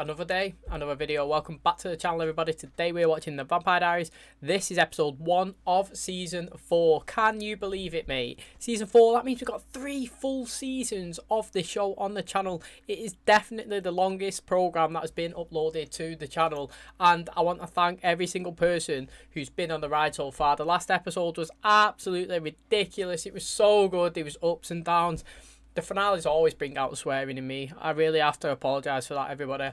Another day, another video. Welcome back to the channel, everybody. Today we're watching the Vampire Diaries. This is episode 1 of season 4. Can you believe it, mate? Season 4, that means we've got 3 full seasons of the show on the channel. It is definitely the longest program that has been uploaded to the channel, and I want to thank every single person who's been on the ride so far. The last episode was absolutely ridiculous. It was so good. There was ups and downs. The finales always bring out the swearing in me. I really have to apologise for that, everybody.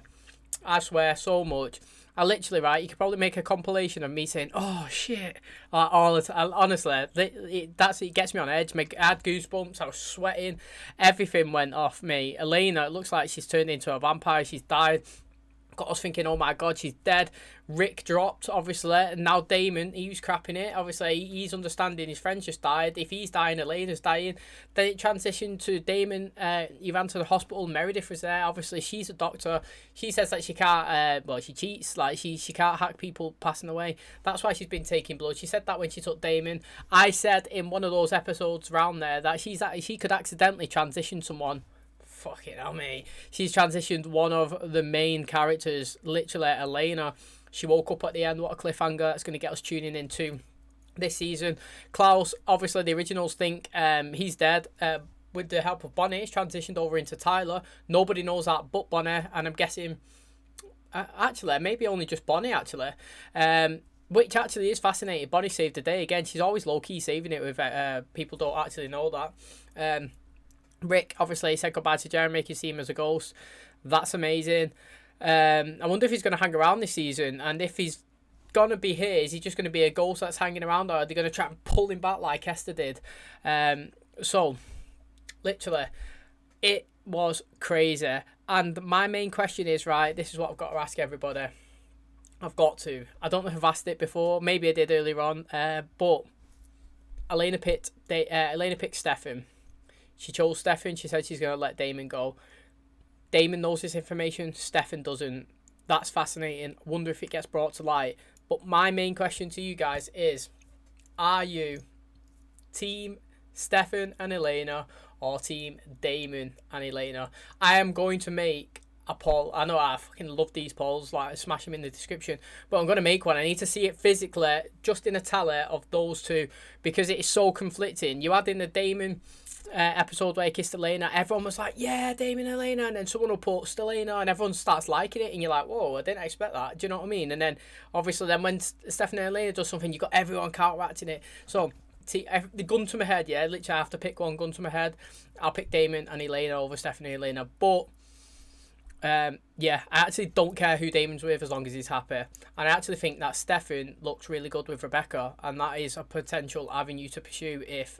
I swear so much. I literally, right, you could probably make a compilation of me saying, oh shit, like all the time. Honestly, it gets me on edge. I had goosebumps, I was sweating, everything went off me. Elena, it looks like she's turned into a vampire, she's died. Got us thinking, oh my god, she's dead. Rick dropped, obviously, and now Damon, he was crapping it. Obviously, he's understanding his friend's just died. If he's dying, Elena's dying. Then it transitioned to Damon. He ran to the hospital. Meredith was there. Obviously, she's a doctor. She says that she can't, well, she cheats. Like, she can't hack people passing away. That's why she's been taking blood. She said that when she took Damon. I said in one of those episodes around there that she could accidentally transition someone. Fucking hell, mate. She's transitioned one of the main characters, literally Elena. She woke up at the end. What a cliffhanger. That's going to get us tuning into this season. Klaus, obviously the originals think he's dead. With the help of Bonnie, he's transitioned over into Tyler. Nobody knows that but Bonnie, and I'm guessing actually maybe only just Bonnie actually. Which actually is fascinating. Bonnie saved the day again. She's always low-key saving it with people don't actually know that. Rick obviously said goodbye to Jeremy, making him see him as a ghost. That's amazing. I wonder if he's going to hang around this season, and if he's going to be here, is he just going to be a ghost that's hanging around, or are they going to try and pull him back like Esther did? So, literally, it was crazy. And my main question is, right, this is what I've got to ask everybody. I've got to. I don't know if I've asked it before. Maybe I did earlier on. But Elena picked Stefan. She chose Stefan. She said she's going to let Damon go. Damon knows this information. Stefan doesn't. That's fascinating. Wonder if it gets brought to light. But my main question to you guys is, are you team Stefan and Elena or team Damon and Elena? I am going to make a poll. I know I fucking love these polls. Like, smash them in the description. But I'm going to make one. I need to see it physically, just in a tally of those two, because it is so conflicting. You add in the Damon episode where he kissed Elena, everyone was like, yeah, Damon and Elena, and then someone will post Elena and everyone starts liking it, and you're like, whoa, I didn't expect that. Do you know what I mean? And then obviously then when Stephanie and Elena does something, you got everyone counteracting it. So the gun to my head, yeah, literally I have to pick one. Gun to my head, I'll pick Damon and Elena over Stephanie and Elena. But yeah, I actually don't care who Damon's with as long as he's happy. And I actually think that Stefan looks really good with Rebecca, and that is a potential avenue to pursue if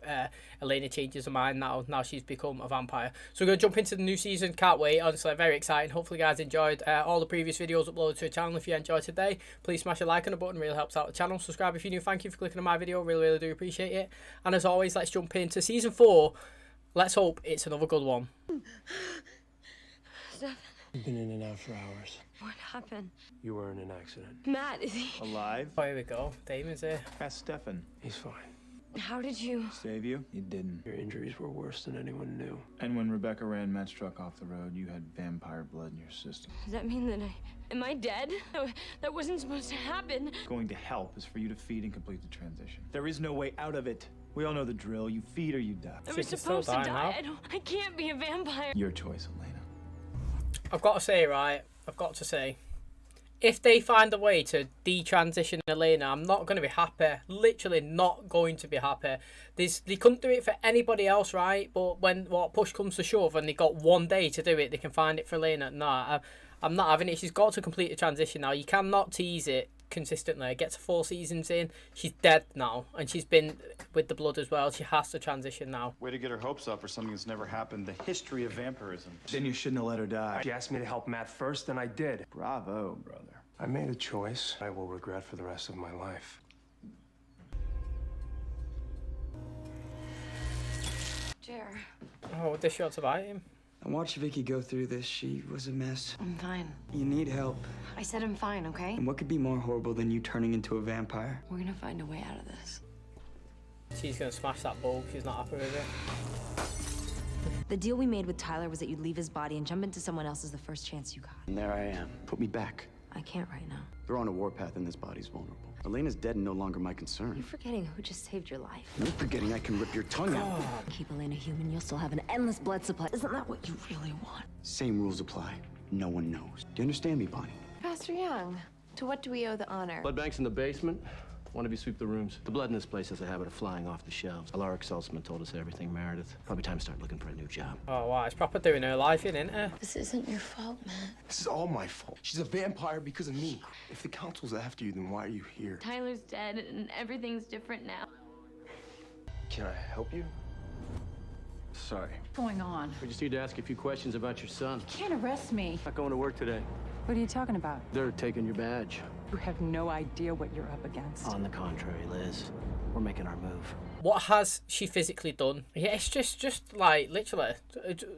Elena changes her mind now she's become a vampire. So we're going to jump into the new season. Can't wait. Honestly, very exciting. Hopefully you guys enjoyed all the previous videos uploaded to the channel. If you enjoyed today, please smash a like on the button. Really helps out the channel. Subscribe if you're new. Thank you for clicking on my video. Really do appreciate it. And as always, let's jump into season 4. Let's hope it's another good one. Stefan. I've been in and out for hours. What happened? You were in an accident. Matt, is he? Alive? Oh, here we go. Damon's here. Ask Stefan. He's fine. How did you? Save you? He didn't. Your injuries were worse than anyone knew. And when Rebecca ran Matt's truck off the road, you had vampire blood in your system. Does that mean that am I dead? That wasn't supposed to happen. Going to help is for you to feed and complete the transition. There is no way out of it. We all know the drill. You feed or you die. I was She's supposed to still dying die. I can't be a vampire. Your choice, Elena. I've got to say, right, if they find a way to detransition Elena, I'm not going to be happy. Literally not going to be happy. They couldn't do it for anybody else, right? But when push comes to shove and they got one day to do it, they can find it for Elena. Nah, I'm not having it. She's got to complete the transition now. You cannot tease it consistently. It gets 4 seasons in. She's dead now, and she's been with the blood as well. She has to transition now. Way to get her hopes up for something that's never happened. The history of vampirism. Then you shouldn't have let her die. She asked me to help Matt first, and I did. Bravo, brother. I made a choice I will regret for the rest of my life. Jer. Oh, this shot to bite him. I watched Vicky go through this. She was a mess. I'm fine. You need help. I said I'm fine, okay? And what could be more horrible than you turning into a vampire? We're gonna find a way out of this. She's going to smash that bulb. She's not happy with it. The deal we made with Tyler was that you'd leave his body and jump into someone else's the first chance you got. And there I am. Put me back. I can't right now. They're on a warpath and this body's vulnerable. Elena's dead and no longer my concern. You're forgetting who just saved your life. You're forgetting I can rip your tongue out. Keep Elena human, you'll still have an endless blood supply. Isn't that what you really want? Same rules apply. No one knows. Do you understand me, Bonnie? Pastor Young, to what do we owe the honor? Blood bank's in the basement. One of you sweep the rooms. The blood in this place has a habit of flying off the shelves. Alaric Saltzman told us everything, Meredith. Probably time to start looking for a new job. Oh wow, it's proper doing her life in, isn't it? This isn't your fault, man. This is all my fault. She's a vampire because of me. If the council's after you, then why are you here? Tyler's dead and everything's different now. Can I help you? Sorry. What's going on? We just need to ask a few questions about your son. You can't arrest me. Not going to work today. What are you talking about? They're taking your badge. You have no idea what you're up against. On the contrary, Liz. We're making our move. What has she physically done? Yeah, it's just like literally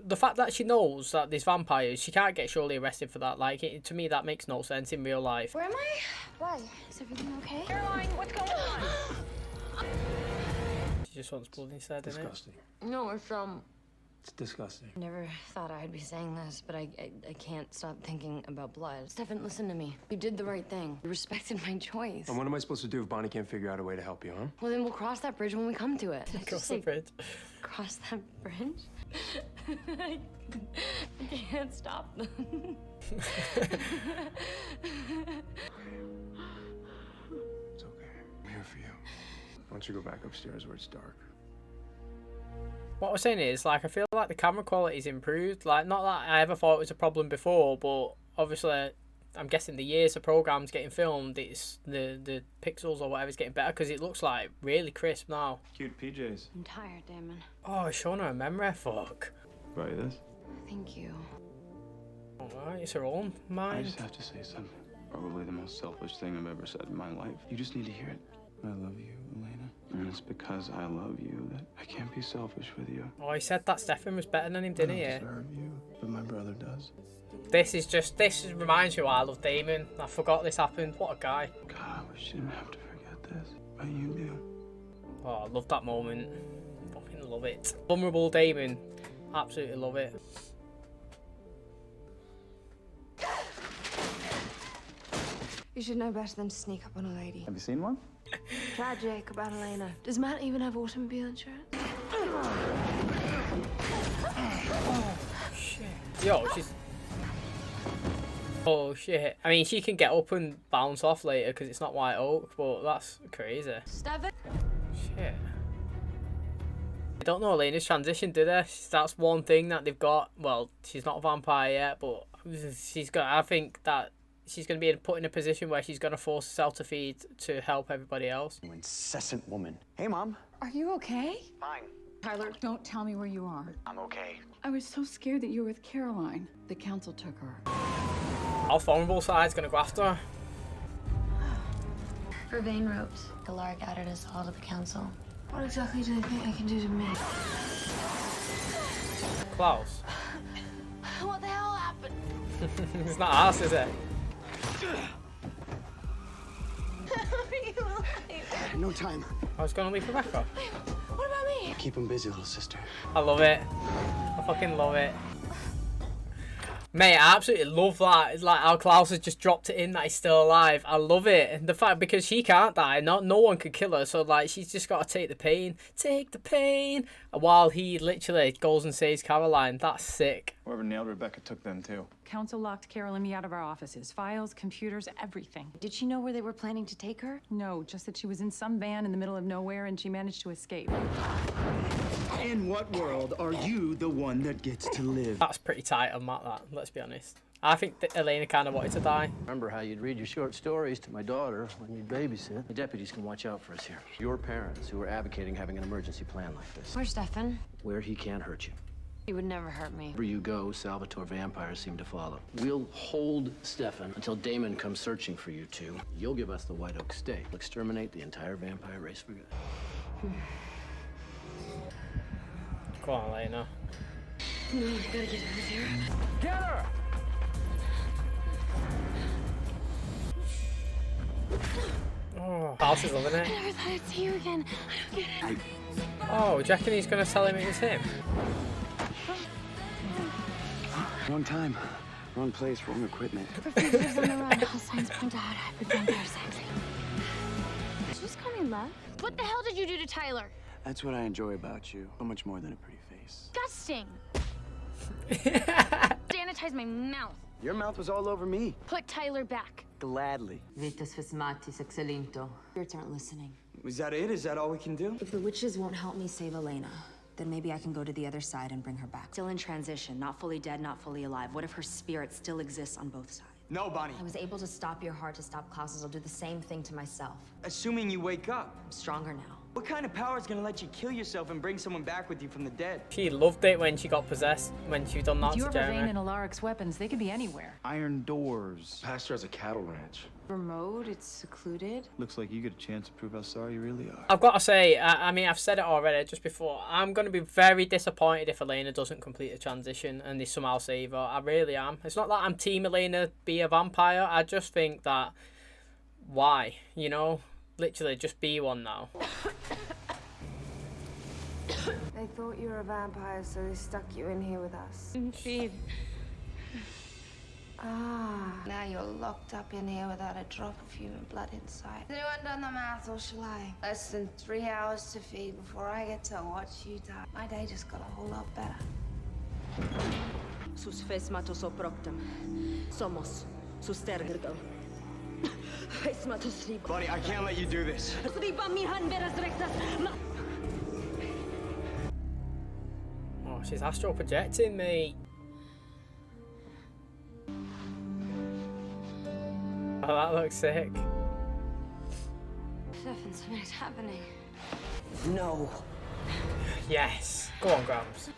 the fact that she knows that there's vampires. She can't get surely arrested for that. Like to me, that makes no sense in real life. Where am I? Why? Is everything okay? Caroline, what's going on? She just wants blood instead, isn't it? Disgusting. No, it's It's disgusting. Never thought I'd be saying this, but I can't stop thinking about blood. Stefan, listen to me. You did the right thing. You respected my choice. And what am I supposed to do if Bonnie can't figure out a way to help you, huh? Well, then we'll cross that bridge when we come to it. Did I Cross just the say bridge. cross that bridge? I can't stop them. It's okay. I'm here for you. Why don't you go back upstairs where it's dark? What I was saying is, like, I feel like the camera quality's improved. Like, not that I ever thought it was a problem before, but obviously, I'm guessing the years of programs getting filmed, it's the pixels or whatever's getting better because it looks like really crisp now. Cute PJs. I'm tired, Damon. Oh, it's showing her a memory. Fuck. Buy this? Thank you. Alright, it's her own I mind. just have to say something. Probably the most selfish thing I've ever said in my life. You just need to hear it. I love you, Elena. And it's because I love you that I can't be selfish with you. Oh, he said that Stefan was better than him, didn't he? I don't deserve you, but my brother does. This reminds me why I love Damon. I forgot this happened. What a guy. God, I wish you didn't have to forget this. But you do. Oh, I love that moment. Fucking love it. Vulnerable Damon. Absolutely love it. You should know better than to sneak up on a lady. Have you seen one? Tragic about Elena. Does Matt even have automobile insurance? Shit. Yo, she's... Oh, shit. I mean, she can get up and bounce off later because it's not white oak, but that's crazy. Stefan? Shit. I don't know Elena's transition, do they? That's one thing that they've got. Well, she's not a vampire yet, but she's got... I think that she's going to be put in a position where she's going to force herself to feed to help everybody else. You incessant woman. Hey, Mom. Are you okay? Fine. Tyler, don't tell me where you are. I'm okay. I was so scared that you were with Caroline. The council took her. Our vulnerable side's going to go after her. For vein ropes. Alaric added us all to the council. What exactly do they think they can do to me? Klaus. What the hell happened? It's not us, is it? No time. I was going to leave Rebecca. What about me? Keep him busy, little sister. I love it. I fucking love it. Mate, I absolutely love that. It's like how Klaus has just dropped it in that he's still alive. I love it. And the fact, because she can't die, no one can kill her. So, like, she's just got to take the pain. Take the pain. While he literally goes and saves Caroline. That's sick. Whoever nailed Rebecca took them too. Council locked Carol and me out of our offices. Files, computers, everything. Did she know where they were planning to take her? No, just that she was in some van in the middle of nowhere and she managed to escape. In what world are you the one that gets to live? That's pretty tight on that, let's be honest. I think that Elena kind of wanted to die. Remember how you'd read your short stories to my daughter when you'd babysit? The deputies can watch out for us here. Your parents who are advocating having an emergency plan like this. Where's Stefan? Where he can't hurt you. He would never hurt me. Wherever you go, Salvatore vampires seem to follow. We'll hold Stefan until Damon comes searching for you two. You'll give us the White Oak State. We'll exterminate the entire vampire race for good. Come on, Elena. No, we gotta get out of here. Get her! Oh, Klaus is loving it. I never thought I'd see you again. I don't get it. Oh, do you reckon he's going to tell him it was him? Wrong time, wrong place, wrong equipment. Lives on the run. All signs point out hybrid vampire sex. Did you just call me love? What the hell did you do to Tyler? That's what I enjoy about you. So much more than a pretty face. Disgusting. Sanitize my mouth. Your mouth was all over me. Put Tyler back. Gladly. Vitus Fismatis excelinto. Spirits aren't listening. Is that it? Is that all we can do? If the witches won't help me save Elena, then maybe I can go to the other side and bring her back. Still in transition, not fully dead, not fully alive. What if her spirit still exists on both sides? No, Bonnie. I was able to stop your heart to stop Klaus's. I'll do the same thing to myself. Assuming you wake up. I'm stronger now. What kind of power is gonna let you kill yourself and bring someone back with you from the dead? She loved it when she got possessed, when she done that With to your Vervain Jeremy. and Alaric's weapons, they could be anywhere. Iron doors. Pastor has a cattle ranch. Remote, it's secluded. Looks like you get a chance to prove how sorry you really are. I've got to say, I mean, I've said it already just before. I'm going to be very disappointed if Elena doesn't complete the transition and they somehow save her. I really am. It's not that I'm team Elena be a vampire. I just think that, why? You know? Literally, just be one now. They thought you were a vampire, so they stuck you in here with us. Feed. Ah, now you're locked up in here without a drop of human blood inside. Has anyone done the math, or shall I? Less than 3 hours to feed before I get to watch you die. My day just got a whole lot better. Sus fesmatos oproctum. Somos sus tergergo. Fesmatos riba. Buddy, I can't let you do this. Riba mihan veras rectas. Oh, she's astral projecting me. Oh, that looks sick. Stefan, something's happening. No. Yes. Go on, Grams.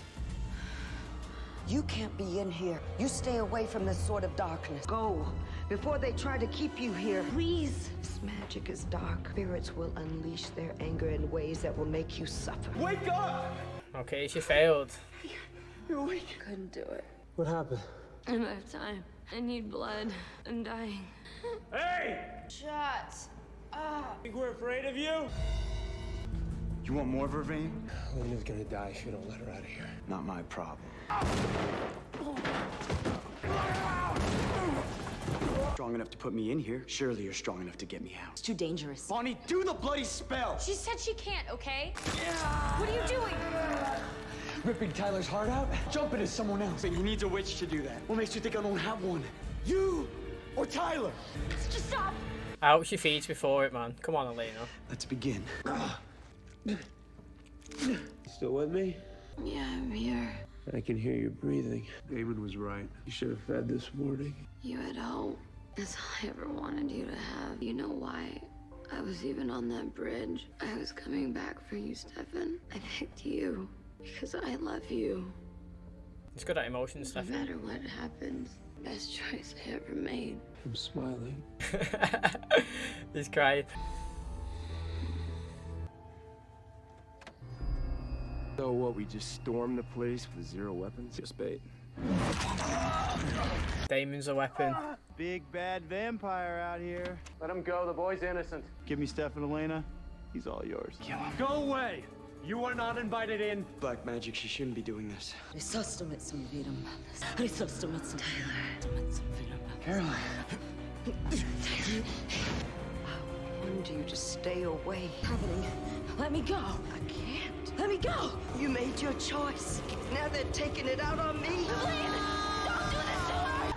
You can't be in here. You stay away from this sort of darkness. Go, before they try to keep you here. Please. This magic is dark. Spirits will unleash their anger in ways that will make you suffer. Wake up! Okay, she failed. You're awake. Couldn't do it. What happened? I don't have time. I need blood. I'm dying. Hey! Shut up. Think we're afraid of you? You want more Vervain? Elena's gonna die if you don't let her out of here. Not my problem. Strong enough to put me in here. Surely you're strong enough to get me out. It's too dangerous. Bonnie, do the bloody spell! She said she can't, okay? What are you doing? Ripping Tyler's heart out? Jump into someone else. But he needs a witch to do that. What makes you think I don't have one? You or Tyler? Just stop. I hope she feeds before it, man. Come on, Elena. Let's begin. Still with me? Yeah, I'm here. I can hear you breathing. Damon was right. You should have fed this morning. You had hope. That's all I ever wanted you to have. You know why I was even on that bridge? I was coming back for you, Stefan. I picked you because I love you. It's good at emotions, No Stefan. matter what happens, best choice I ever made. I'm smiling. He's crying. So what, we just stormed the place with 0 weapons? Just bait. Damon's a weapon. Big bad vampire out here. Let him go, the boy's innocent. Give me Stefan, Elena. He's all yours. Kill him. Go away! You are not invited in. Black magic, she shouldn't be doing this. Risostomitsum virum. Risostomitsum Tyler. Caroline. I wanted you to stay away. Happening. Let me go. I can't. Let me go. You made your choice. Now they're taking it out on me. Don't do this to her!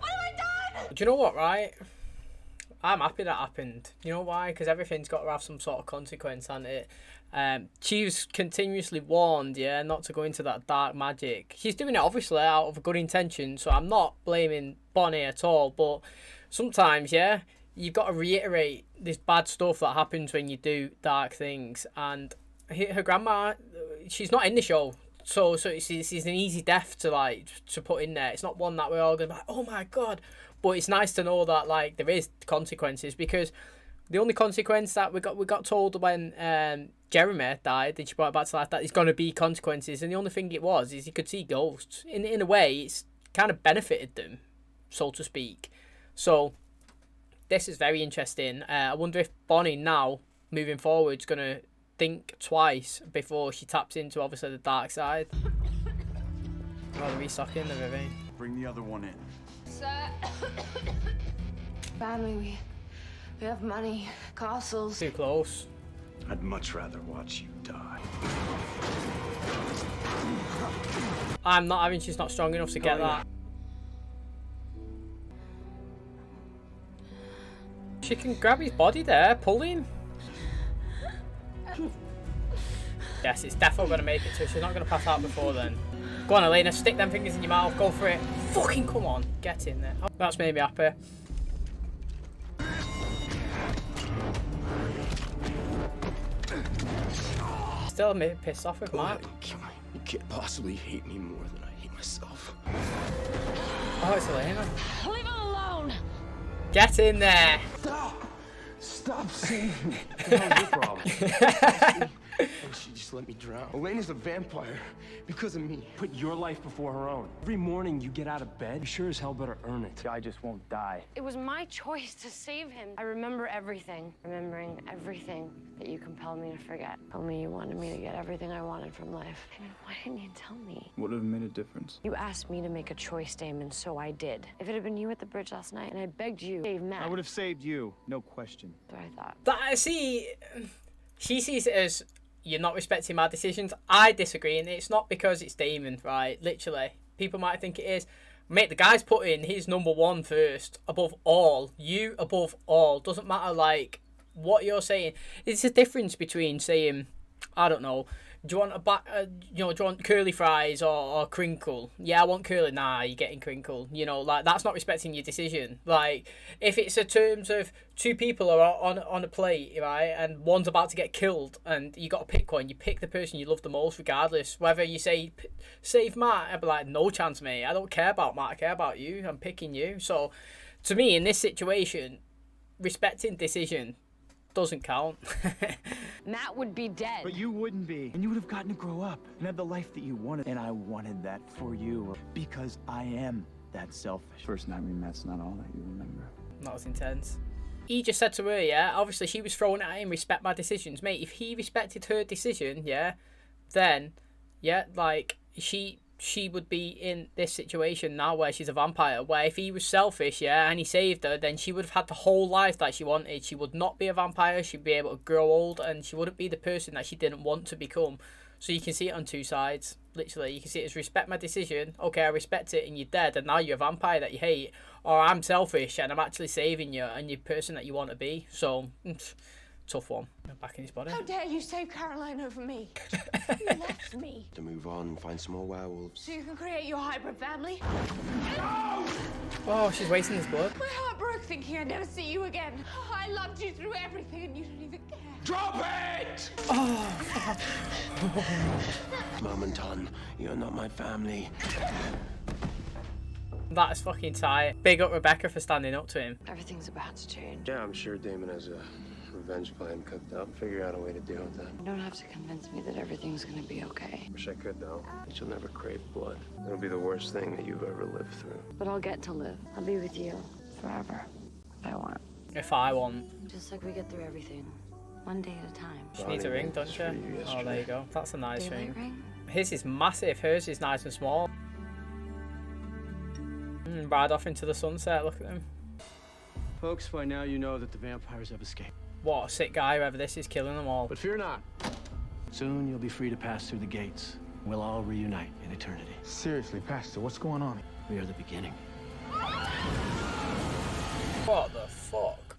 What have I done? Do you know what, right? I'm happy that happened. You know why? Because everything's got to have some sort of consequence, hasn't it? She was continuously warned, yeah, not to go into that dark magic. She's doing it obviously out of a good intention, so I'm not blaming Bonnie at all. But sometimes, yeah, you've got to reiterate this bad stuff that happens when you do dark things. And her grandma, she's not in the show, so it's an easy death to put in there. It's not one that we're all going to be like, oh my god. But it's nice to know that like there is consequences, because the only consequence that we got told when Jeremy died and she brought it back to life, that there's going to be consequences, and the only thing it was is he could see ghosts. In a way, it's kind of benefited them, so to speak. So this is very interesting. I wonder if Bonnie now, moving forward, is going to think twice before she taps into obviously the dark side. Oh, they're restocking the Vivi. Bring the other one in. Sir. Family, we have money, castles. Too close. I'd much rather watch you die. I'm not having, she's not strong enough to get that. She can grab his body there, pull him. Yes, it's definitely going to make it to. She's not going to pass out before then. Go on, Elena, stick them fingers in your mouth, go for it. Fucking come on, get in there. That's made me happy. Still a bit pissed off with Mark. You can't possibly hate me more than I hate myself. Oh, it's Elena. Leave him alone. Get in there. Stop saying me. What the hell's your problem? And she just let me drown. Elena's a vampire because of me. Put your life before her own. Every morning you get out of bed, you sure as hell better earn it. I just won't die. It was my choice to save him. I remember everything. Remembering everything that you compelled me to forget. Told me you wanted me to get everything I wanted from life. I mean, why didn't you tell me? Would have made a difference. You asked me to make a choice, Damon, so I did. If it had been you at the bridge last night and I begged you to save Matt. I would have saved you, no question. That's what I thought. That, see, she sees it as you're not respecting my decisions. I disagree, and it's not because it's Damon, right? Literally. People might think it is. Mate, the guy's put in his number one first, above all. You above all. Doesn't matter, like, what you're saying. It's a difference between saying, I don't know, do you want do you want curly fries or crinkle? Yeah, I want curly. Nah, you're getting crinkle. You know, like, that's not respecting your decision. Like, if it's in terms of two people are on a plate, right, and one's about to get killed, and you got to pick one, you pick the person you love the most, regardless. Whether you say, save Matt, I'd be like, no chance, mate. I don't care about Matt. I care about you. I'm picking you. So, to me, in this situation, respecting decision doesn't count. Matt would be dead. But you wouldn't be. And you would have gotten to grow up and have the life that you wanted. And I wanted that for you because I am that selfish. First night we met's not all that you remember. That was intense. He just said to her, yeah, obviously she was throwing at him, respect my decisions. Mate, if he respected her decision, yeah, then, yeah, like, she would be in this situation now where she's a vampire, where if he was selfish, yeah, and he saved her, then she would have had the whole life that she wanted. She would not be a vampire, she'd be able to grow old, and she wouldn't be the person that she didn't want to become. So you can see it on two sides, literally. You can see it as respect my decision, okay, I respect it, and you're dead, and now you're a vampire that you hate, or I'm selfish, and I'm actually saving you, and you're the person that you want to be. So, tough one. Back in his body. How dare you save Caroline over me? You left me To move on and find some more werewolves. so you can create your hybrid family. Oh, she's wasting his blood. My heart broke thinking I'd never see you again. I loved you through everything and you don't even care. Drop it! Oh, Mom and Ton, you're not my family. that is fucking tight. Big up Rebecca for standing up to him. Everything's about to change. Yeah, I'm sure Damon has a revenge plan cooked up. Figure out a way to deal with that. You don't have to convince me that everything's gonna be okay. Wish I could, though. But you'll never crave blood. It'll be the worst thing that you've ever lived through. But I'll get to live. I'll be with you forever. If I want. If I want. Just like we get through everything. One day at a time. She needs a ring, don't she? Oh, there you go. That's a nice Daylight ring. His is massive. Hers is nice and small. Ride off into the sunset. Look at him. Folks, by now you know that the vampires have escaped. What a sick guy, whoever this is, killing them all. But fear not. Soon you'll be free to pass through the gates. We'll all reunite in eternity. Seriously, Pastor, what's going on? We are the beginning. What the fuck?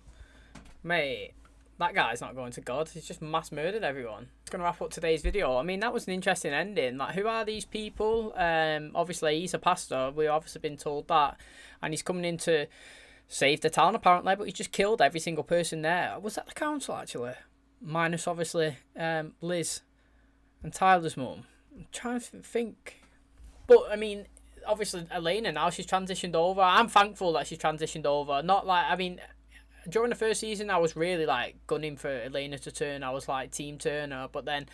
Mate, that guy's not going to God. He's just mass murdered everyone. It's going to wrap up today's video. I mean, that was an interesting ending. Like, who are these people? Obviously, he's a pastor. We've obviously been told that. And he's coming in to save the town, apparently. But he's just killed every single person there. Was that the council, actually? Minus, obviously, Liz and Tyler's mum. I'm trying to think. But, I mean, obviously, Elena now, she's transitioned over. I'm thankful that she's transitioned over. Not like, I mean, during the first season, I was really, like, gunning for Elena to turn. I was, like, Team Turner. But then,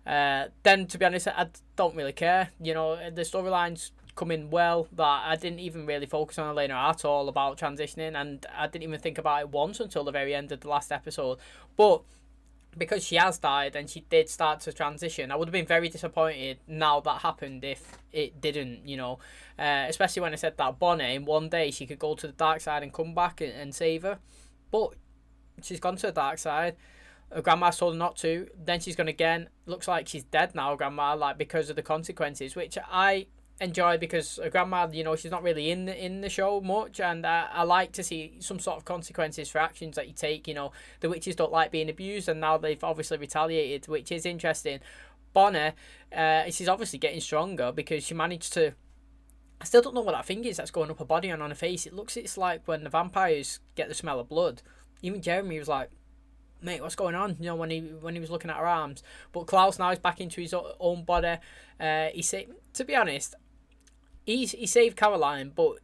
to be honest, I don't really care. You know, the storylines come in well that I didn't even really focus on Elena at all about transitioning. And I didn't even think about it once until the very end of the last episode. But because she has died and she did start to transition, I would have been very disappointed now that happened if it didn't, you know. Especially when I said that Bonnie, in one day, she could go to the dark side and come back and save her. But she's gone to the dark side. Her grandma told her not to. Then she's gone again. Looks like she's dead now, grandma, like, because of the consequences, which I enjoy, because her grandma, you know, she's not really in the show much, and I like to see some sort of consequences for actions that you take. You know, the witches don't like being abused, and now they've obviously retaliated, which is interesting. Bonnie, she's obviously getting stronger because she managed to. I still don't know what that thing is that's going up her body and on her face. It's like when the vampires get the smell of blood. Even Jeremy was like, mate, what's going on? You know, when he was looking at her arms. But Klaus now is back into his own body. He said, to be honest, he saved Caroline, but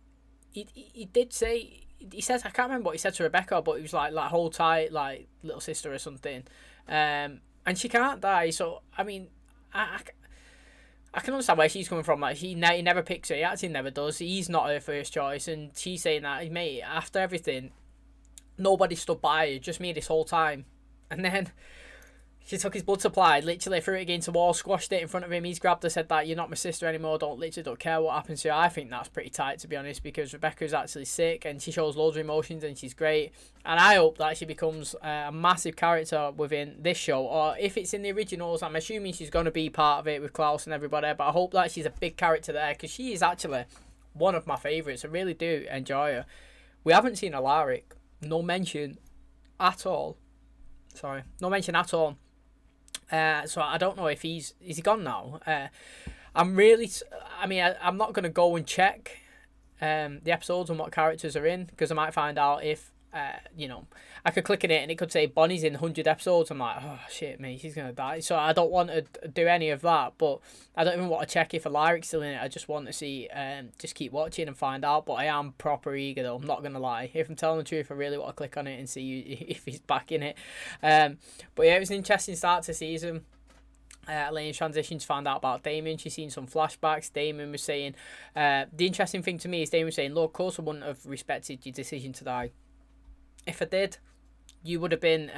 he did say, he says, I can't remember what he said to Rebecca, but he was like hold tight, like little sister or something. And she can't die. So I mean, I can understand where she's coming from. Like, he never picks her. He actually never does. He's not her first choice, and she's saying that, mate, after everything, nobody stood by her, just me this whole time. And then she took his blood supply, literally threw it against the wall, squashed it in front of him. He's grabbed her, said that you're not my sister anymore. Don't care what happens to you. I think that's pretty tight, to be honest, because Rebecca's actually sick and she shows loads of emotions and she's great. And I hope that she becomes a massive character within this show, or if it's in the originals, I'm assuming she's going to be part of it with Klaus and everybody. But I hope that she's a big character there, because she is actually one of my favourites. I really do enjoy her. We haven't seen Alaric. No mention at all. Sorry, no mention at all. So I don't know if is he gone now. I'm not going to go and check the episodes and what characters are in, because I might find out if you know, I could click in it and it could say Bonnie's in 100 episodes. I'm like, oh shit, mate, she's gonna die. So I don't want to do any of that, but I don't even want to check if Alaric's still in it. I just want to see, just keep watching and find out. But I am proper eager though, I'm not gonna lie. If I'm telling the truth, I really want to click on it and see if he's back in it. But yeah, it was an interesting start to season. Elena's transitions, found out about Damon. She's seen some flashbacks. Damon was saying, the interesting thing to me is Damon was saying, look, of course I wouldn't have respected your decision to die. If I did, you would have been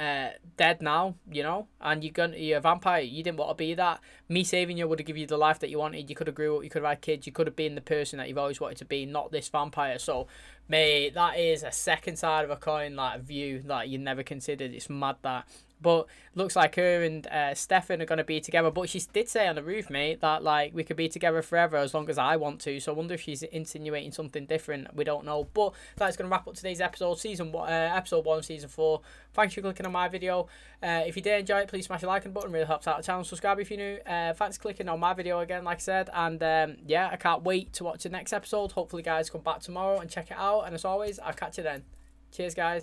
dead now, you know, and you're a vampire. You didn't want to be that. Me saving you would have given you the life that you wanted. You could have grew up, you could have had kids, you could have been the person that you've always wanted to be, not this vampire. So, mate, that is a second side of a coin, like, view that you never considered. It's mad that. But looks like her and Stefan are going to be together. But she did say on the roof, mate, that like we could be together forever as long as I want to. So I wonder if she's insinuating something different. We don't know. But that's going to wrap up today's episode, episode 1 of season 4. Thanks for clicking on my video. If you did enjoy it, please smash the like button. Really helps out the channel. Subscribe if you're new. Thanks for clicking on my video again, like I said. And yeah, I can't wait to watch the next episode. Hopefully, guys, come back tomorrow and check it out. And as always, I'll catch you then. Cheers, guys.